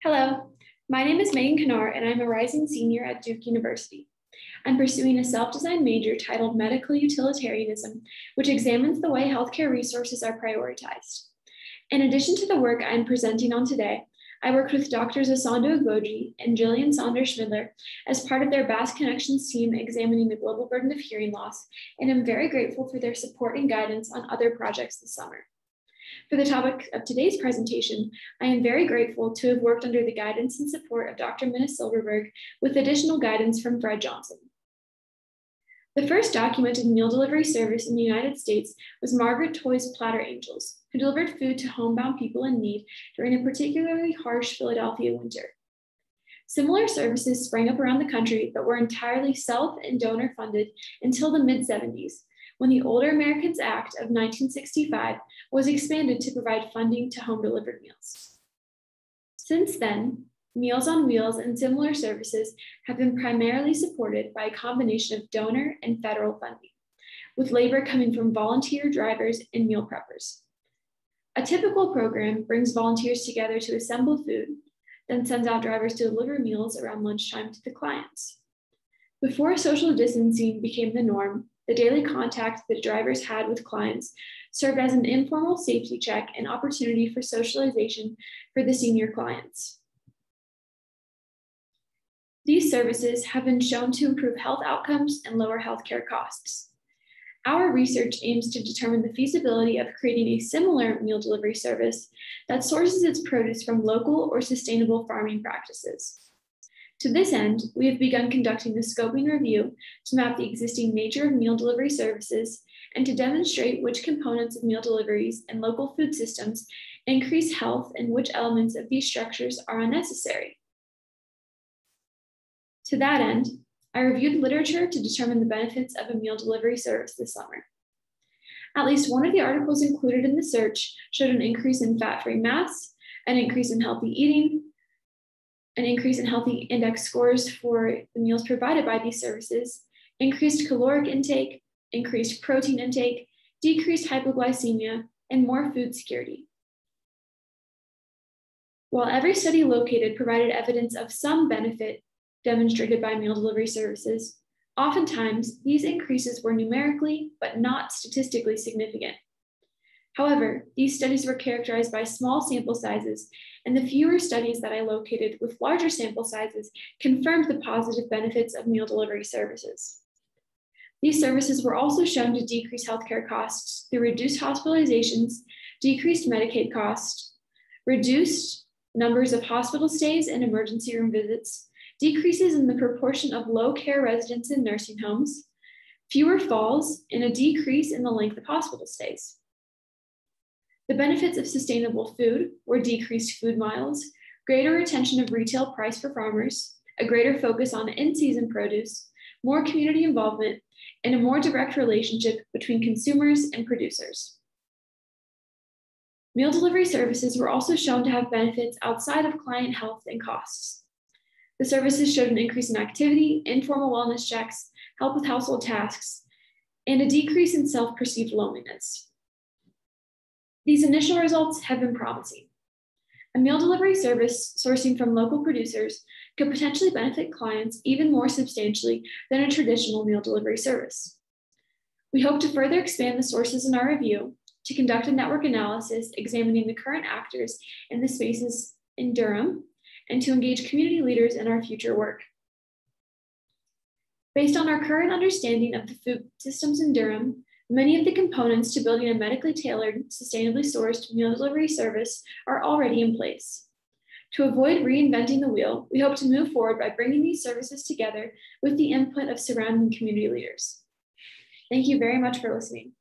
Hello, my name is Knauer, and I'm a rising senior at Duke University. I'm pursuing a self-designed major titled Medical Utilitarianism, which examines the way healthcare resources are prioritized. In addition to the work I'm presenting on today, I worked with Drs. Asando Ogboji and Jillian Saunders-Schmidler as part of their Basque Connections team examining the global burden of hearing loss, and I'm very grateful for their support and guidance on other projects this summer. For the topic of today's presentation, I am very grateful to have worked under the guidance and support of Dr. Minna Silverberg with additional guidance from Fred Johnson. The first documented meal delivery service in the United States was Margaret Toy's Platter Angels, who delivered food to homebound people in need during a particularly harsh Philadelphia winter. Similar services sprang up around the country, but were entirely self and donor funded until the mid-70s, when the Older Americans Act of 1965 was expanded to provide funding to home-delivered meals. Since then, Meals on Wheels and similar services have been primarily supported by a combination of donor and federal funding, with labor coming from volunteer drivers and meal preppers. A typical program brings volunteers together to assemble food, then sends out drivers to deliver meals around lunchtime to the clients. Before social distancing became the norm, the daily contact that drivers had with clients served as an informal safety check and opportunity for socialization for the senior clients. These services have been shown to improve health outcomes and lower healthcare costs. Our research aims to determine the feasibility of creating a similar meal delivery service that sources its produce from local or sustainable farming practices. To this end, we have begun conducting a scoping review to map the existing nature of meal delivery services and to demonstrate which components of meal deliveries and local food systems increase health and which elements of these structures are unnecessary. To that end, I reviewed literature to determine the benefits of a meal delivery service this summer. At least one of the articles included in the search showed an increase in fat-free mass, an increase in healthy eating, an increase in healthy index scores for the meals provided by these services, increased caloric intake, increased protein intake, decreased hypoglycemia, and more food security. While every study located provided evidence of some benefit demonstrated by meal delivery services, oftentimes these increases were numerically but not statistically significant. However, these studies were characterized by small sample sizes, and the fewer studies that I located with larger sample sizes confirmed the positive benefits of meal delivery services. These services were also shown to decrease healthcare costs through reduced hospitalizations, decreased Medicaid costs, reduced numbers of hospital stays and emergency room visits, decreases in the proportion of low-care residents in nursing homes, fewer falls, and a decrease in the length of hospital stays. The benefits of sustainable food were decreased food miles, greater retention of retail price for farmers, a greater focus on in-season produce, more community involvement, and a more direct relationship between consumers and producers. Meal delivery services were also shown to have benefits outside of client health and costs. The services showed an increase in activity, informal wellness checks, help with household tasks, and a decrease in self-perceived loneliness. These initial results have been promising. A meal delivery service sourcing from local producers could potentially benefit clients even more substantially than a traditional meal delivery service. We hope to further expand the sources in our review, to conduct a network analysis examining the current actors in the spaces in Durham, and to engage community leaders in our future work. Based on our current understanding of the food systems in Durham, many of the components to building a medically tailored, sustainably sourced meal delivery service are already in place. To avoid reinventing the wheel, we hope to move forward by bringing these services together with the input of surrounding community leaders. Thank you very much for listening.